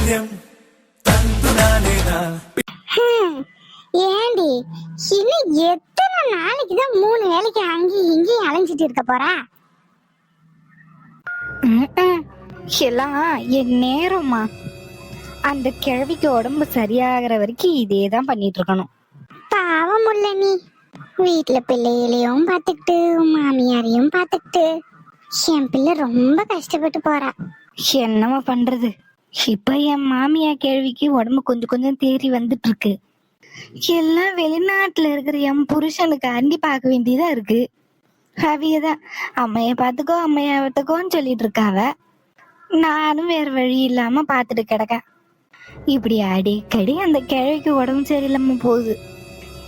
ஏண்டி இன்னும் எத்தனை நாளைக்குதான் 3 வேலைக்கு அங்கேயும் இங்கேயும் அலைஞ்சிட்டு இருக்க போறா? எல்லாம் என் நேரம்மா. அந்த கிழவிக்கு உடம்பு சரியாகிற வரைக்கும் இதேதான் பண்ணிட்டு இருக்கணும். பாவம் இல்ல நீ வீட்டுல பிள்ளைகளையும் பாத்துக்கிட்டு மாமியாரையும் பாத்துக்கிட்டு என் பிள்ளை ரொம்ப கஷ்டப்பட்டு போறா. என்னமா பண்றது? இப்ப என் மாமியா கேள்விக்கு உடம்பு கொஞ்சம் கொஞ்சம் தேறி வந்துட்டு இருக்கு. எல்லாம் வெளிநாட்டுல இருக்கிற என் புருஷனுக்கு அண்டி பார்க்க வேண்டியதா இருக்கு. அவியதான் அம்மைய பாத்துக்கோ அம்மைய பார்த்துக்கோன்னு சொல்லிட்டு இருக்காவ. நானும் வேற வழி இல்லாம பாத்துட்டு கிடக்கேன். இப்படி அடிக்கடி அந்த கிழவிக்கு உடம்பு சரியில்லாம போகுது.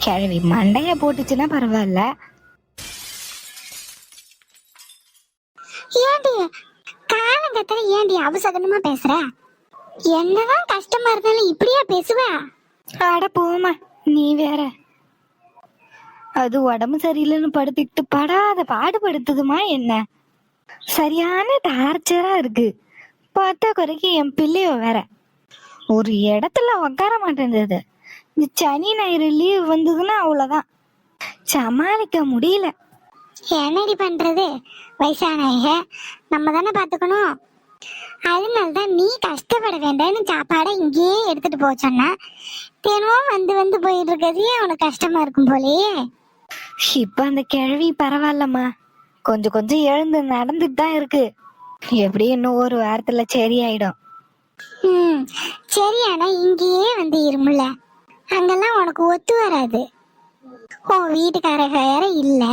கிழவி மண்டைய போட்டுச்சுன்னா பரவாயில்ல. ஏண்டி காலங்கத்துல ஏண்டி அவசகனமா பேசுற? என்னதான் கஷ்டமா இருந்தாலும் இப்படியா பேசுவ? அட போமா, நீ வேற. அது உடம்பு சரியில்லைன்னு படுத்திட்டு படாத பாடுபடுத்துதுமா என்ன. சரியான டார்ச்சரா இருக்கு. பார்த்தா குறைக்கு என் பிள்ளையோ வேற ஒரு இடத்துல உட்கார மாட்டேங்குது. இந்த சனி ஞாயிறு லீவ் வந்ததுன்னா அவ்வளவுதான், சமாளிக்க முடியல. என்னடி பண்றது? வயசானவங்க நம்ம தானே பாத்துக்கணும். அதனாலதான் நீ கஷ்டப்பட வேண்டாம்னு சாப்பாடை இங்கேயே எடுத்துட்டு போக சொன்ன. தினமும் வந்து வந்து போயிட்டு இருக்கிறதே உனக்கு கஷ்டமா இருக்கும் போலயே. இப்ப அந்த கிழவி பரவாயில்லம்மா, கொஞ்சம் கொஞ்சம் எழுந்து நடந்துட்டு தான் இருக்கு. எப்படி இன்னும் ஒரு வாரத்துல சரியாயிடும். சரியானா இங்கேயே வந்து இருமுல. அங்கெல்லாம் உனக்கு ஒத்து வராது. உன் வீட்டுக்காரக வேற இல்ல,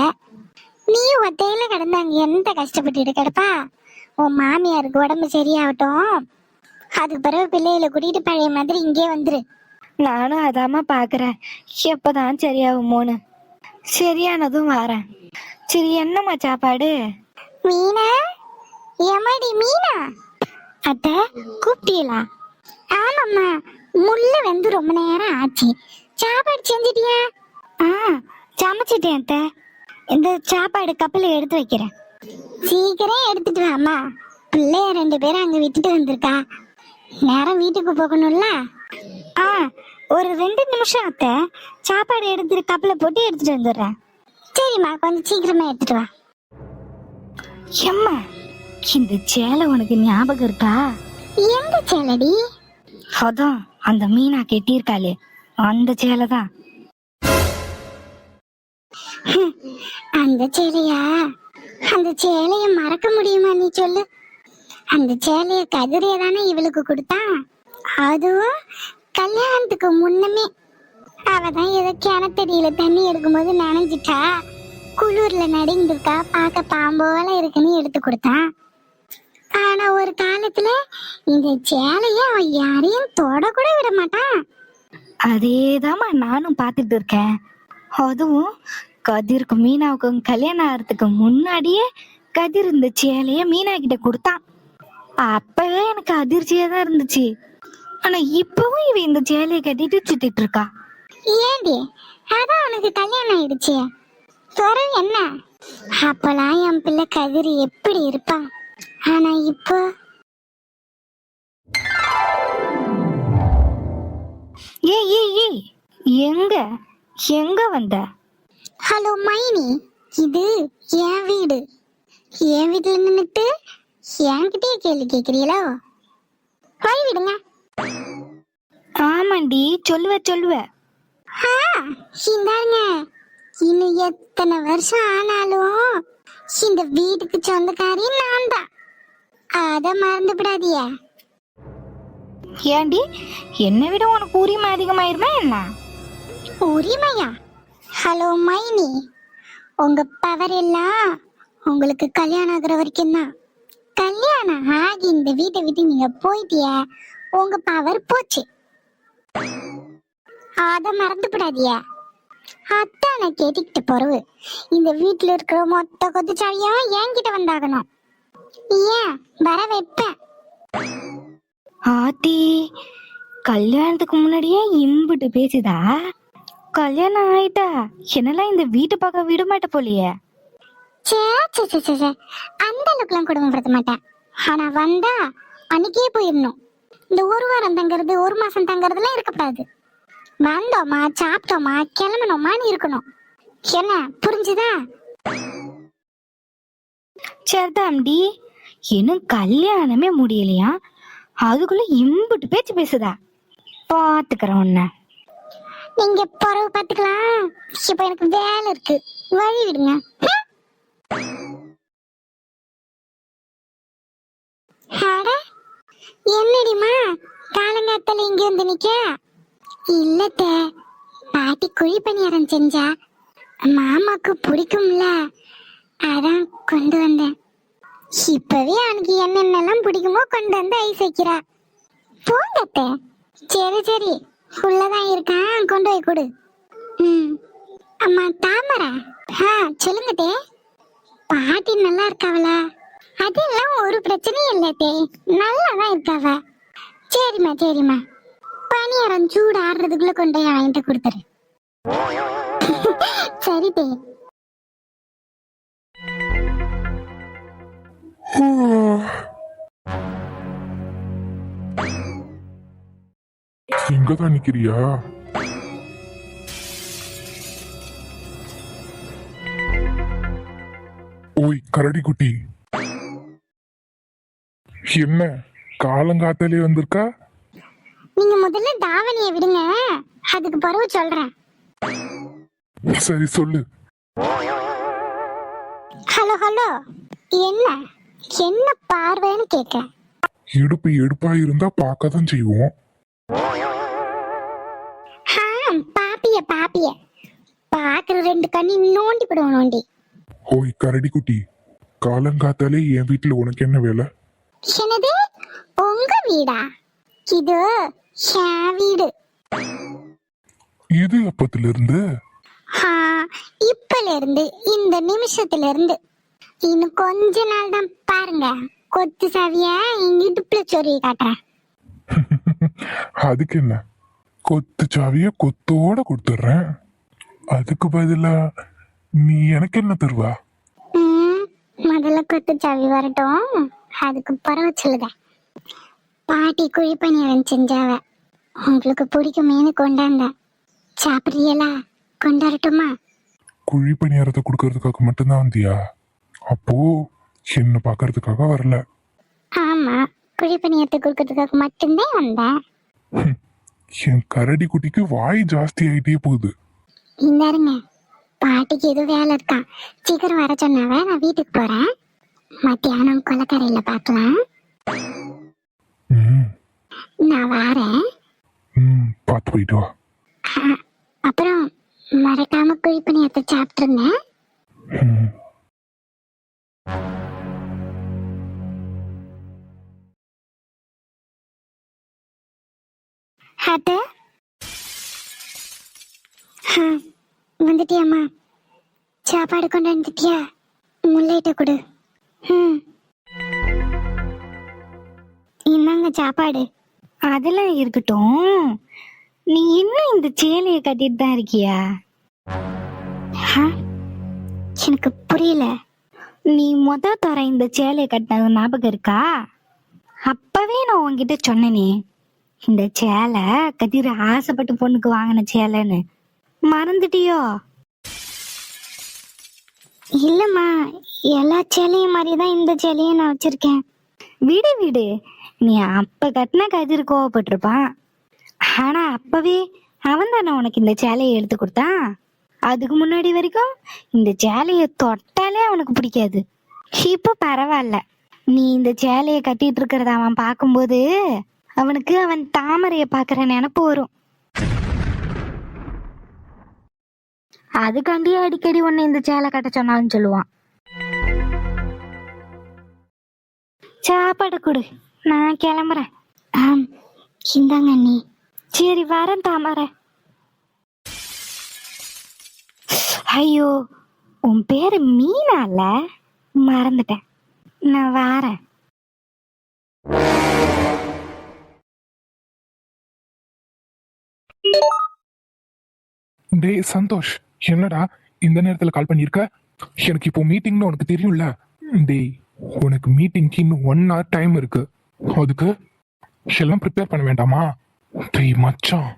நீ ஒத்தையில கிடந்து அங்க எந்த கஷ்டப்பட்டுட்டு கிடப்பா? உன் மாமியாருக்கு உடம்பு சரியாகட்டும், அதுக்கு பிறகு பிள்ளைகளை கூட்டிட்டு பழைய மாதிரி இங்கே வந்துரு. நானும் அதாம பாக்குறேன் எப்பதான் சரியாகுமோன்னு. சரியானதும் வரேன். சரி, என்னம்மா சாப்பாடு? மீனா, எம்மாடி மீனா? அத்தை கூப்பிட்டீங்களா? ஆமாம்மா, முள்ள வந்து ரொம்ப நேரம் ஆச்சு. சாப்பாடு செஞ்சிட்டியா? சமைச்சிட்டேன் அத்தை. இந்த சாப்பாடு கப்பல எடுத்து வைக்கிறேன். சீக்கிரம் எடுத்துட்டு வாமா, பிள்ளைய 2 பேரும் அங்க விட்டுட்டு வந்திருக்கா. நேரம் வீட்டுக்கு போகணும்ல. ஒரு 2 நிமிஷம் அத்தை, சாப்பாடு எடுத்துட்டு கப்பல போட்டு எடுத்துட்டு வந்துடுறேன். சரிம்மா, கொஞ்சம் சீக்கிரமா எடுத்துட்டு வா. எம்மா, இந்த சேலை உனக்கு ஞாபகம் இருக்கா? எந்த சேலடி? அதான் அந்த மீனா கெட்டியிருக்காளே, அந்த சேலை தான். அந்த சேலையா? அந்த சேலைய மறக்க முடியுமா நீ சொல்லு? அந்த சேலைய கதிரைய தானே இவளுக்கு கொடுத்தான். அதுவும் கல்யாணத்துக்கு முன்னமே. அவதான் ஏதோ கிணத்தடியில தண்ணி எடுக்கும்போது நனைஞ்சிட்டா, குளிர்ல நடுங்கிருக்கா, பார்க்க பாம்போல இருக்குன்னு எடுத்து கொடுத்தான். ஆனா ஒரு காலத்துல இந்த சேலைய அவன் யாரையும் தொட கூட விட மாட்டான். அதேதாம்மா நானும் பார்த்துட்டு இருக்கேன். அதுவும் கதிருக்கு மீனாவுக்கும் கல்யாணம் ஆகிறதுக்கு முன்னாடியே கதிர் இந்த சேலைய மீனா கிட்ட கொடுத்தான். அப்பவே எனக்கு அதிர்ச்சியா தான் இருந்துச்சு. ஆனா இப்பவும் இவ இந்த சேலையை கட்டிட்டு சுத்திட்டு இருக்கா. ஏண்டி, அதான் உனக்கு கல்யாணம் ஆயிடுச்சு, துறவு என்ன? அப்பெல்லாம் என் பிள்ளை கதிர் எப்படி இருப்பான். ஆனா இப்போ ஏய் எங்க எங்க வந்த? ஹலோ மைனி, இது என் வீடு. என் வீட்டுல நின்னுட்டு என்கிட்டயே கேள்வி கேக்குறீங்களோ? போய் விடுங்க. ஆமாண்டி, சொல்லுவ. இந்தாருங்க, இன்னும் எத்தனை வருஷம் ஆனாலும் இந்த வீட்டுக்கு சொந்தக்காரி நான் தான். அத மறந்துவிடாதிய. ஏண்டி, என்னை விட உனக்கு உரிமை அதிகமாயிருமா என்ன? உரிமையா? ஹலோ மைனி, உங்க பவர் எல்லாம் உங்களுக்கு கல்யாணம் ஆகுற வரைக்கும் தான். கல்யாணம் ஆகி இந்த வீட்டை விட்டு நீங்க போயிட்டிய, உங்க பவர் போச்சு. அத மறந்துவிடாதிய. அத்தானை கேட்டுக்கிட்டு போறவு இந்த வீட்டுல இருக்கிற மொத்த கொத்துச்சாவியா என்கிட்ட வந்தாகணும். ஏன் வர வைப்பேன். ஆத்தி, கல்யாணத்துக்கு முன்னாடியே இம்புட்டு பேசுதா? கல்யாணம் ஆயிட்டா என்னெல்லாம் இந்த வீட்டு பக்கம் விட மாட்ட போலியே. சே அந்த அளவுக்குலாம் குடும்பப்படுத்த மாட்டேன். ஆனா வந்தா அன்னைக்கே போயிடணும். இந்த ஒரு வாரம் தங்குறது ஒரு மாசம் தங்குறதுலாம் இருக்கக்கூடாது. வந்தோமா சாப்பிட்டோமா கிளம்பணுமான்னு இருக்கணும். என்ன புரிஞ்சுதா? சரிதாம்டி, இன்னும் கல்யாணமே முடியலையா, அதுக்குள்ள இம்புட்டு பேச்சு பேசுதா? பாத்துக்கிறேன் உன்ன. நீங்க பிறகு பாத்துக்கலாம். இப்ப எனக்கு வேலை இருக்கு, வழி விடுங்க. அட, என்னடிமா காலங்காத்தால இங்க வந்து நிக்க? இல்லத்த, பாட்டி குழி பணியாரம் செஞ்சா மாமாக்கு பிடிக்கும்ல, அதான் கொண்டு வந்தேன். இப்பவே அவனுக்கு என்னென்னலாம் பிடிக்குமோ கொண்டு வந்து ஐஸ் வைக்கிறா. போங்கத்த. சரி சரி, உள்ளதான் இருக்கான், கொண்டு போய் கொடு. அம்மா தாமரை, சொல்லுங்கத்தே. பாட்டி நல்லா இருக்காவளா? அதெல்லாம் ஒரு பிரச்சனையும் இல்லத்தே, நல்லாதான் இருக்காவ. சரிம்மா சரிம்மா, பணியாரம் சூடு ஆடுறதுக்குள்ள கொண்டு போய் வாங்கிட்டு கொடுத்துரு. சரி தே. இங்கதான் நிக்கிறியா? ஓய் கரடி குட்டி, என்ன காலங்காத்தாலே வந்திருக்கா? நீங்க முதல்ல தாவணியை விடுங்க, அதுக்கு பருவ சொல்றேன். சரி சொல்லு. ஹலோ ஹலோ, என்ன என்ன பார்வைன்னு கேட்க? இடுப்பு எடுப்பா இருந்தா பார்க்கதான் செய்வோம். பாப்பிய பாப்பிய பாக்குற ரெண்டு கண்ணி நோண்டி போடுவோம் நோண்டி. ஓய் கரடி குட்டி, காலங்காத்தாலே என் வீட்டுல உனக்கு என்ன வேலை? என்னது உங்க வீடா? இது என் வீடு. இது எப்பத்துல இருந்து? இப்பல இருந்து, இந்த நிமிஷத்துல இருந்து. இன்னும் கொஞ்ச நாள் தான் பாருங்க, கொத்து சாவிய எங்க இடுப்புல சொருகி காட்டுறேன். அதுக்கு என்ன, கொத்து சாவிய கொத்தோட கொடுத்துட்றேன். அதுக்கு பதிலா நீ எனக்கு என்ன தருவா? முதல்ல கொத்து சாவி வரட்டும், அதுக்கு பரவ சொல்லுத. பாட்டி குழி பணியாரம் செஞ்சாவ, உங்களுக்கு பிடிக்குமேனு கொண்டாந்த. சாப்பிட்றீங்களா? கொண்டாடட்டுமா? குழி பணியாரத்தை கொடுக்கறதுக்காக மட்டும்தான் வந்தியா? அப்போ என்ன பாக்குறதுக்காக வரல. ஆமா, குழி பணியாரத்தை கொடுக்கறதுக்காக மட்டும்தான் வந்தேன். என் கரடி குட்டிக்கு வாய் ஜாஸ்தி ஆயிட்டே போகுது. இந்தாருங்க, பாட்டிக்கு ஏதோ வேலை இருக்கா, சீக்கிரம் வர சொன்னாவ. நான் வீட்டுக்கு போறேன், மத்தியானம் கொலக்கரையில பார்க்கலாம். நான் வாரேன். பார்த்து போயிட்டு வா. அப்புறம் மறக்காம குழி பணியாரத்தை சாப்பிட்டுருங்க. வந்துட்டியாம்மா? சாப்பாடு கொண்டு வந்துட்டியா? முல்லைட்ட கொடு. இன்னாங்க சாப்பாடு. அதெல்லாம் இருக்கட்டும், நீ இன்னும் இந்த சேலையை கட்டிட்டு தான் இருக்கியா? எனக்கு புரியல. நீ தர இந்த சேலையை கட்டினது ஞாபகம் இருக்கா? அப்பவே நான் உன்கிட்ட சொன்னேனே, இந்த சேலை கட்டிற ஆசைப்பட்டு பொண்ணுக்கு வாங்கின சேலைன்னு. மறந்துட்டியோ? இல்லம்மா, எல்லா சேலையும் மாதிரிதான் இந்த சேலையும் நான் வச்சிருக்கேன். விடு விடு, நீ அப்ப கட்டின கதிர் கோவப்பட்டிருப்பான். ஆனா அப்பவே அவன் தானே உனக்கு இந்த சேலையை எடுத்து கொடுத்தான். அதுக்கு முன்னாடி வரைக்கும் இந்த சேலையை தொட்டாலே அவனுக்கு பிடிக்காது. இப்போ பரவாயில்ல, நீ இந்த சேலையை கட்டிட்டு இருக்கிறத அவன் பார்க்கும்போது அவனுக்கு அவன் தாமரைய பாக்குற நினப்பு வரும். அதுக்காண்டி அடிக்கடி உன்னை இந்த சேலை கட்ட சொன்னாலும் சொல்லுவான். சாப்பாடு கொடு, நான் கிளம்புறேன். இந்தாங்க அண்ணி. சரி வரேன் தாமரை. ஐயோ, உன் பேரு மீனால, மறந்துட்டேன். நான் வாரேன். டேய் சந்தோஷ், என்னடா இந்த நேரத்துல கால் பண்ணிருக்க? எனக்கு இப்போ மீட்டிங்னு உனக்கு தெரியும்ல. டேய், உனக்கு மீட்டிங்க்கு இன்னும் 1 hour டைம் இருக்கு. அதுக்கு எல்லாம் ப்ரிப்பேர் பண்ண வேண்டாமா? டேய் மச்சான்,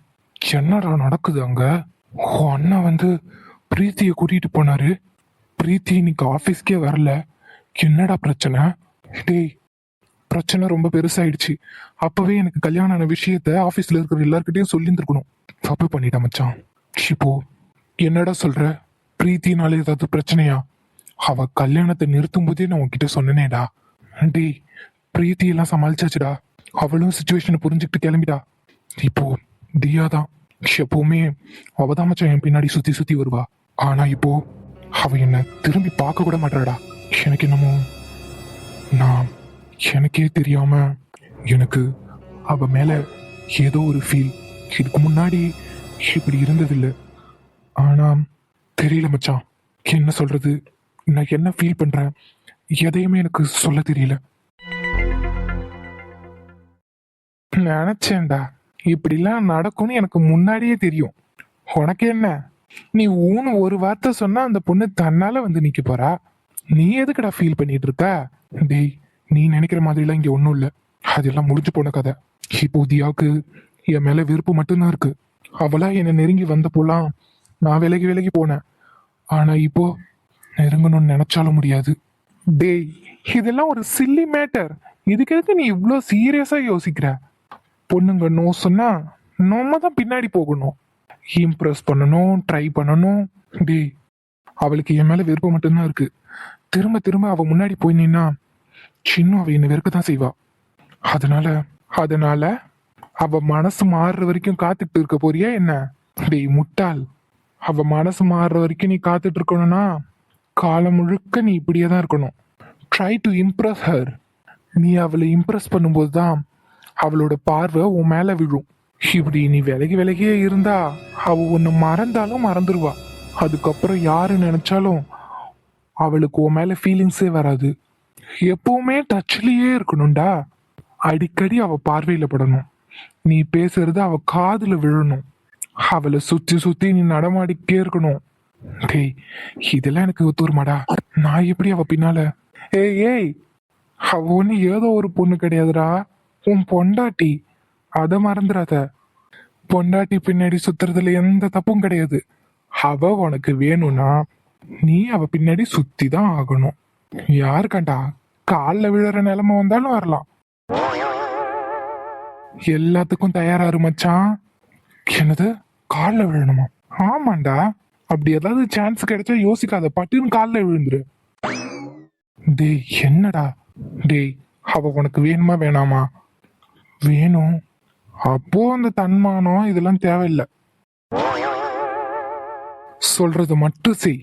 என்னடா நடக்குது அங்க? உன் அண்ணன் வந்து பிரீத்தியை கூட்டிட்டு போனாரு. பிரீத்தி இன்னைக்கு ஆபீஸ்க்கே வரல. என்னடா பிரச்சனை? டேய், பிரச்சனை ரொம்ப பெருசாயிடுச்சு. அப்பவே எனக்கு கல்யாணம் ஆன விஷயத்த ஆபீஸ்ல இருக்கிற எல்லார்கிட்டயும் சொல்லியிருந்திருக்கணும். தப்பு பண்ணிட்டேன் மச்சான். இப்போ என்னடா சொல்ற? பிரீத்தினால ஏதாவது பிரச்சனையா? அவ கல்யாணத்தை நிறுத்தும் போதே நான் உன்கிட்ட சொன்னேனேடா. டேய், பிரீத்தி எல்லாம் சமாளிச்சாச்சுடா. அவளும் சுச்சுவேஷனை புரிஞ்சுக்கிட்டு கிளம்பிடா. இப்போ தியா தான். எப்பவுமே அவதான் மச்சான் என் பின்னாடி சுத்தி சுத்தி வருவா. ஆனா இப்போ அவ என்ன திரும்பி பார்க்க கூட மாட்டாடா. எனக்கு என்னமோ நான் எனக்கே தெரியாம எனக்கு அவ மேல ஏதோ ஒரு ஃபீல். இதுக்கு முன்னாடி இப்படி இருந்ததில்லை. ஆனா தெரியல மச்சான், என்ன சொல்றது, நான் என்ன ஃபீல் பண்றேன் எதையுமே எனக்கு சொல்ல தெரியல. நினைச்சேன்டா இப்படிலாம் நடக்கும்னு எனக்கு முன்னாடியே தெரியும். உனக்கு என்ன, நீ ஊன்னு ஒரு வார்த்தை சொன்னா அந்த பொண்ணு தன்னால வந்து நிக்க போறா. நீ எதுக்குடா ஃபீல் பண்ணிட்டு இருக்க? டேய், நீ நினைக்கிற மாதிரிலாம் இங்க ஒன்றும் இல்லை. அதெல்லாம் முடிஞ்சு போன கதை. இப்போ தியாவுக்கு என் மேல விருப்பம் மட்டும்தான் இருக்கு. அவளா என்னை நெருங்கி வந்த போலாம் நான் விலகி விலகி போனேன். ஆனா இப்போ நெருங்கணும்னு நினைச்சாலும் முடியாது. டேய், இதெல்லாம் ஒரு சில்லி மேட்டர். இதுக்கு எதுக்கு நீ இவ்வளோ சீரியஸா யோசிக்கிற? பொண்ணுங்க நோ சொன்னா நம்ம தான் பின்னாடி போகணும், இம்ப்ரெஸ் பண்ணணும், ட்ரை பண்ணணும். டேய், அவளுக்கு என் மேல விருப்பம் மட்டும்தான் இருக்கு. திரும்ப திரும்ப அவ முன்னாடி போய் நின்னா சின்ன அவ என்ன வெறுக்க தான் செய்வா. அதனால அதனால அவ மனசு மாறுற வரைக்கும் காத்துட்டு இருக்க போறியா என்ன? டேய் முட்டாள், அவ மனசு மாறுற வரைக்கும் நீ காத்துட்டு இருக்கணும்னா காலம் முழுக்க நீ இப்படியே தான் இருக்கணும். Try to Impress her. நீ அவளை இம்ப்ரெஸ் பண்ணும்போது தான் அவளோட பார்வை உன் மேல விழும். இப்படி நீ விலகி விலகியே இருந்தா அவ உன்னை மறந்தாலும் மறந்துடுவா. அதுக்கப்புறம் யாரு நினைச்சாலும் அவளுக்கு உன் மேல ஃபீலிங்ஸே வராது. எப்பவுமே டச்லயே இருக்கணும்டா. அடிக்கடி அவ பார்வையில படணும். நீ பேசுறது அவ காதுல விழணும். அவளை சுத்தி சுத்தி நீ நடமாடிக்கே இருக்கணும். டேய், இதெல்லாம் எனக்கு ஒத்துருமாடா? நான் எப்படி அவ பின்னால? ஏய் ஏய், அவ ஒண்ணு ஏதோ ஒரு பொண்ணு கிடையாதுடா, உன் பொண்டாட்டி. அத மறந்துடாத. பொண்டாட்டி பின்னாடி சுத்துறதுல எந்த தப்பும் கிடையாது. அவ உனக்கு வேணும்னா நீ அவ பின்னாடி சுத்தி தான் ஆகணும். யாருக்கண்டா காலில் விழுற நிலைமை வந்தாலும் வரலாம். எல்லாத்துக்கும் தயாராரு மச்சான். என்னது, காலில் விழணுமா? ஆமாண்டா. அப்படி ஏதாவது சான்ஸ் கிடைச்சா யோசிக்காத, பட்டுன்னு காலில் விழுந்துரு. டேய் என்னடா? டேய், அவ உனக்கு வேணுமா வேணாமா? வேணும். அப்போ அந்த தன்மானம் இதெல்லாம் தேவையில்லை. சொல்றது மட்டும் செய்.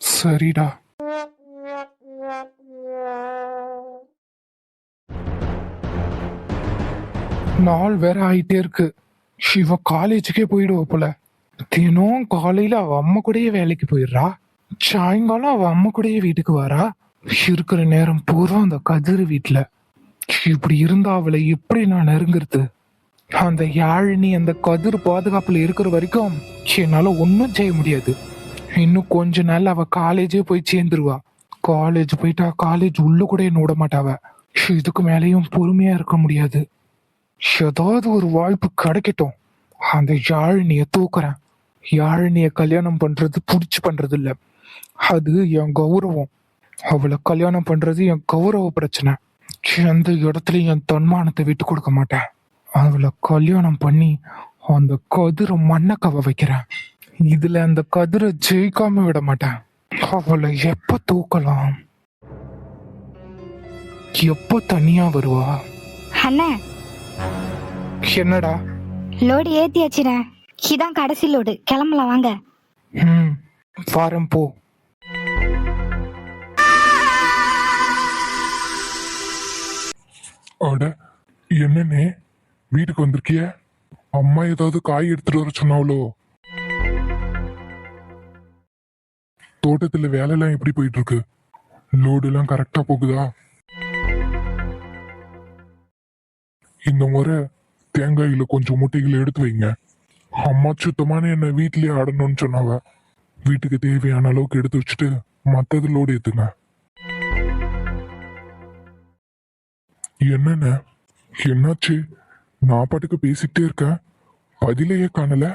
சரிடா. நாள் வேற ஆயிட்டே இருக்கு. சிவ காலேஜுக்கே போயிடுவ போல. தினம் காலையில அவ அம்மா கூடயே வேலைக்கு போயிடுறா. சாயங்காலம் அவ அம்மா கூடயே வீட்டுக்கு வரா. இருக்கிற நேரம் பூரா அந்த கதிர் வீட்டுல. இப்படி இருந்தா அவளை எப்படி நான் நெருங்குறது? அந்த யாழினி அந்த கதிர் பாதுகாப்புல இருக்கிற வரைக்கும் என்னால ஒன்னும் செய்ய முடியாது. இன்னும் கொஞ்ச நாள் அவ காலேஜே போய் சேர்ந்துருவா. காலேஜ் போயிட்டா காலேஜ் உள்ள கூட என்ன விட மாட்டாவ. இதுக்கு மேலேயும் பொறுமையா இருக்க முடியாது. ஏதாவது ஒரு வாய்ப்பு கிடைக்கட்டும். அந்த யாழினிய தூக்குறேன். யாழினிய கல்யாணம் பண்றது புடிச்சு பண்றது இல்ல, அது என் கௌரவம். அவளை கல்யாணம் பண்றது என் கௌரவ பிரச்சனை. எந்த இடத்துலயும் என் தன்மானத்தை விட்டு கொடுக்க மாட்டேன். அவளை கல்யாணம் பண்ணி அந்த கதிரை மண்ணக்கவ வைக்கிறேன். இதுல அந்த கதிரை ஜெயிக்காம விட மாட்டேன். அவளை எப்ப தூக்கலாம்? எப்ப தனியா வருவா? அண்ணா, என்னடா? லோடு ஏத்தியாச்சுண்ணே. இதான் கடைசி லோடு, கிளம்பலாம் வாங்க. வாரம் போ. அட, என்னன்னே வீட்டுக்கு வந்திருக்கிய? அம்மா ஏதாவது காய் எடுத்துட்டு வர சொன்னாவளோ? தோட்டத்துல வேலை எல்லாம் எப்படி போயிட்டு இருக்கு? லோடு எல்லாம் கரெக்டா போகுதா? இந்த முறை தேங்காயில கொஞ்சம் முட்டைகளை எடுத்து வைங்க. அம்மா சுத்தமான என்ன வீட்லயே ஆடணும்னு சொன்னாவ. வீட்டுக்கு தேவையான அளவுக்கு எடுத்து வச்சுட்டு மத்தது லோடு ஏத்துங்க. என்னென்ன, என்னாச்சு? நான் பாட்டுக்கு பேசிக்கிட்டே இருக்கேன், பதிலையே காணல.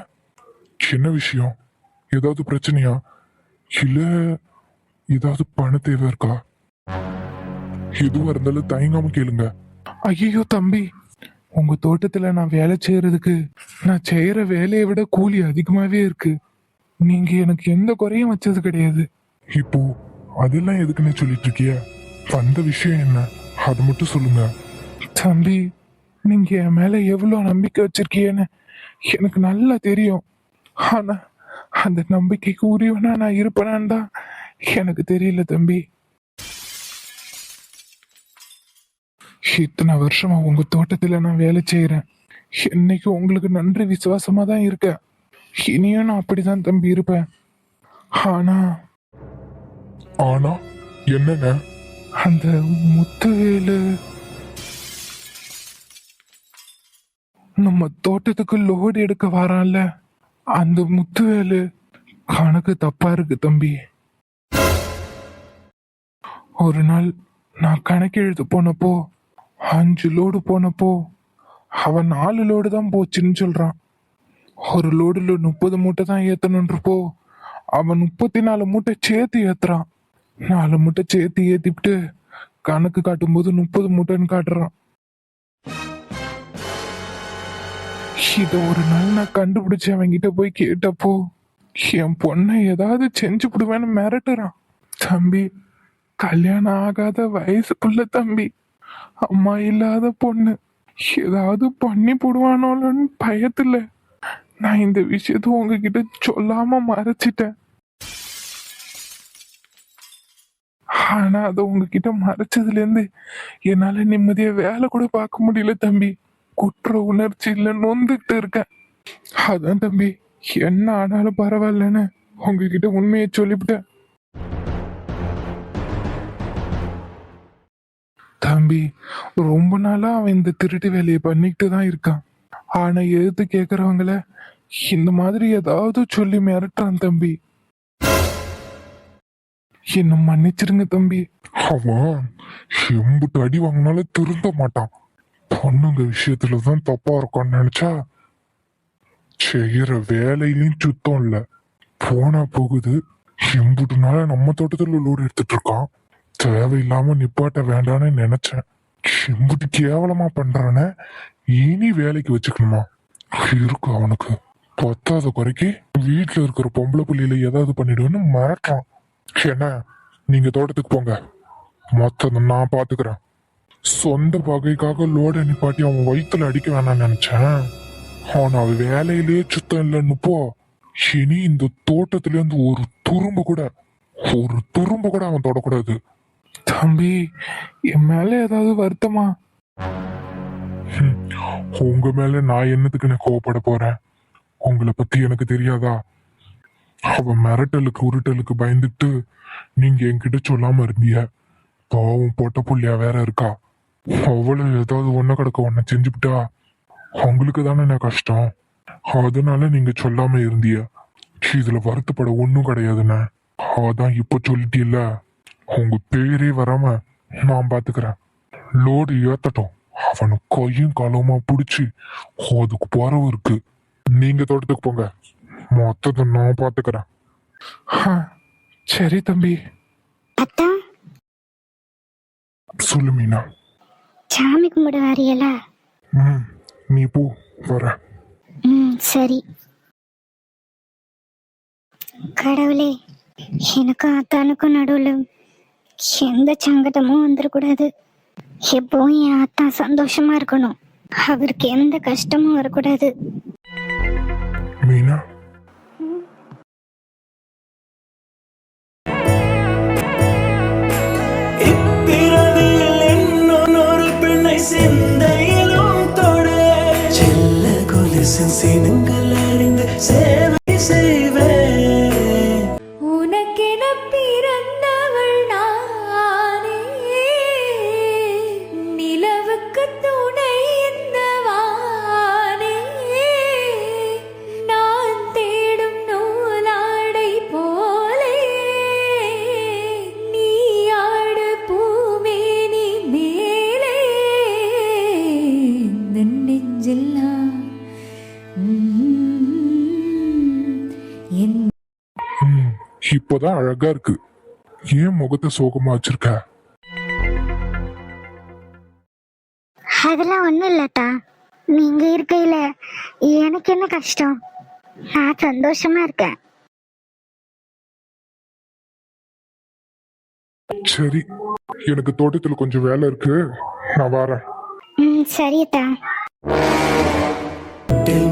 என்ன விஷயம்? ஏதாவது பிரச்சனையா? இல்ல ஏதாவது பண தேவை இருக்கா? எதுவா இருந்தாலும் தயங்காம கேளுங்க. ஐயோ தம்பி, உங்க தோட்டத்துல நான் வேலை செய்யறதுக்கு நான் செய்யற வேலையை விட கூலி அதிகமாவே இருக்கு. நீங்க எனக்கு எந்த குறையும் வச்சது கிடையாது. இப்போ அதெல்லாம் எதுக்குன்னு சொல்லிட்டு இருக்கிய? வந்த விஷயம் என்ன, அது மட்டும் சொல்லுங்க. தம்பி, நீங்க என் மேல எவ்வளவு நம்பிக்கை வச்சிருக்கீங்கன்னு எனக்கு நல்லா தெரியும். ஆனா அந்த நம்பிக்கைக்கு உரியவனா நான் இருப்பேனான்னு தான் எனக்கு தெரியல தம்பி. இத்தனை வருஷமா உங்க தோட்டத்துல நான் வேலை செய்யறேன். என்னைக்கு உங்களுக்கு நன்றி விசுவாசமா தான் இருக்கேன். இனியும் நான் அப்படிதான் தம்பி இருப்பேன். ஆனா ஆனா என்னங்க? அந்த முத்துவேலு நம்ம தோட்டத்துக்கு லோடு எடுக்க வரான்ல, அந்த முத்துவேலு கணக்கு தப்பா இருக்கு தம்பி. ஒரு நாள் நான் கணக்கு எழுத போனப்போ 5 லோடு போனப்போ அவன் 4 லோடு தான் போச்சுன்னு சொல்றான். ஒரு லோடுல 30 மூட்டை தான் ஏத்தணுன்றப்போ அவன் 34 மூட்டை சேர்த்து ஏத்துறான். 4 மூட்டை சேர்த்து ஏத்திவிட்டு கணக்கு காட்டும்போது 30 மூட்டைன்னு காட்டுறான். இத ஒரு நாள் நான் கண்டுபிடிச்சு அவன்கிட்ட போய் கேட்டப்போ என் பொண்ணை ஏதாவது செஞ்சு விடுவேன்னு மிரட்டுறான். தம்பி, கல்யாணம் ஆகாத வயசு புள்ள தம்பி, அம்மா இல்லாத பொண்ணு, ஏதாவது பண்ணி போடுவானோன்னு பயத்துல நான் இந்த விஷயத்த உங்ககிட்ட சொல்லாம மறைச்சிட்டேன். ஆனா அதை உங்ககிட்ட மறைச்சதுல இருந்து என்னால நிம்மதியா வேலை கூட பார்க்க முடியல தம்பி. குற்ற உணர்ச்சியில நொந்துட்டு இருக்கேன். அதான் தம்பி, என்ன ஆனாலும் பரவாயில்லன்னு உங்ககிட்ட உண்மையை சொல்லிவிட்டேன். தம்பி, ரொம்ப நாளா அவன் இந்த திருட்டு வேலையை பண்ணிக்கிட்டு தான் இருக்கான். ஆனா எதிர்த்து கேக்குறவங்கள இந்த மாதிரி ஏதாவது சொல்லி மிரட்டுறான் தம்பி. என்ன மன்னிச்சிருங்க தம்பி. அவன் எம்புட்டு அடி வாங்கினாலும் திருந்த மாட்டான். பொண்ணுங்க விஷயத்துலதான் தப்பா இருக்கான்னு நினைச்சா செய்யற வேலையிலயும் சுத்தம் இல்ல. போனா போகுது, எம்புட்டு நாள நம்ம தோட்டத்துல லோடு எடுத்துட்டு இருக்கான். தேவையில்லாம நிப்பாட்ட வேண்டான்னு நினைச்சேன். எம்புட்டு கேவலமா பண்றானே, இனி வேலைக்கு வச்சுக்கணுமா? இருக்கு அவனுக்கு. பத்தாத குறைக்கு வீட்டுல இருக்கிற பொம்பளை புள்ளியில ஏதாவது பண்ணிடுவேன்னு மிரட்டுறான். என்ன, நீங்க தோட்டத்துக்கு போங்க, மொத்தம் நான் பாத்துக்கிறேன். சொந்த பகைக்காக லோட நிப்பாட்டி அவன் வயிற்றுல அடிக்க வேணாம்னு நினைச்சேன். ஆனா அவன் வேலையிலேயே சுத்தம் இல்லைன்னு போ. இனி இந்த தோட்டத்துல இருந்து ஒரு துரும்பு கூட அவன் தொடக்கூடாது. தம்பி, என் மேல ஏதாவது வருத்தமா? உங்க மேல நான் என்னத்துக்கு நான் கோவப்பட போறேன்? உங்களை பத்தி எனக்கு தெரியாதா? அவன் மிரட்டலுக்கு உருட்டலுக்கு பயந்துட்டு நீங்க என்கிட்ட சொல்லாம இருந்தீங்க. பாவம் பொட்ட புள்ளியா வேற இருக்கா. அவளை ஏதாவது ஒன்ன கிடக்க ஒன்ன செஞ்சுவிட்டா உங்களுக்கு தானே நான் கஷ்டம். அதனால நீங்க சொல்லாம இருந்தீங்க. இதுல வருத்தப்பட ஒண்ணும் கிடையாதுண்ணே. அதான் இப்ப சொல்லிட்டீல்ல, உங்க பேரே வராம நான் பாத்துக்கிறேன். லோடு ஏத்தட்டும், அவனு கையும் காலமா பிடிச்சி அதுக்கு போறவு இருக்கு. நீங்க தோட்டத்துக்கு போங்க, மொத்தத்தை நான் பாத்துக்கிறேன். சரி தம்பி. அத்தா, சொல்லு மீனா. சாமி கும்பிட வாரியலா? நீ போ, வர. சரி. கடவுளே, எனக்கும் அத்தானுக்கும் நடுவில் எந்த சங்கடமும் வந்துடக்கூடாது. எப்பவும் என் அத்தா சந்தோஷமா இருக்கணும். அவருக்கு எந்த கஷ்டமும் வரக்கூடாது. மீனா, இப்பிறவியில் இன்னொரு பெண்ணை சிந்தையிலும் தொட செல்ல கொலுசின் சினுங்கள் அறிந்து சேவை செய்வேன். உனக்கென பிறந்தவள் நானே, நிலவுக்கு துணை இந்த வானே, நான் தேடும் நூலாடை போலே நீ ஆடு பூமேனி மேலே, இந்த நெஞ்சில் இப்பதான் அழகா இருக்கு. ஏன் முகத்தை சோகமா வச்சிருக்க? அதெல்லாம் ஒண்ணும் இல்லட்டா. நீங்க இருக்கையில எனக்கு என்ன கஷ்டம்? நான் சந்தோஷமா இருக்கேன். சரி, எனக்கு தோட்டத்துல கொஞ்சம் வேலை இருக்கு, நான் வரேன். சரியத்தா. முத்தில்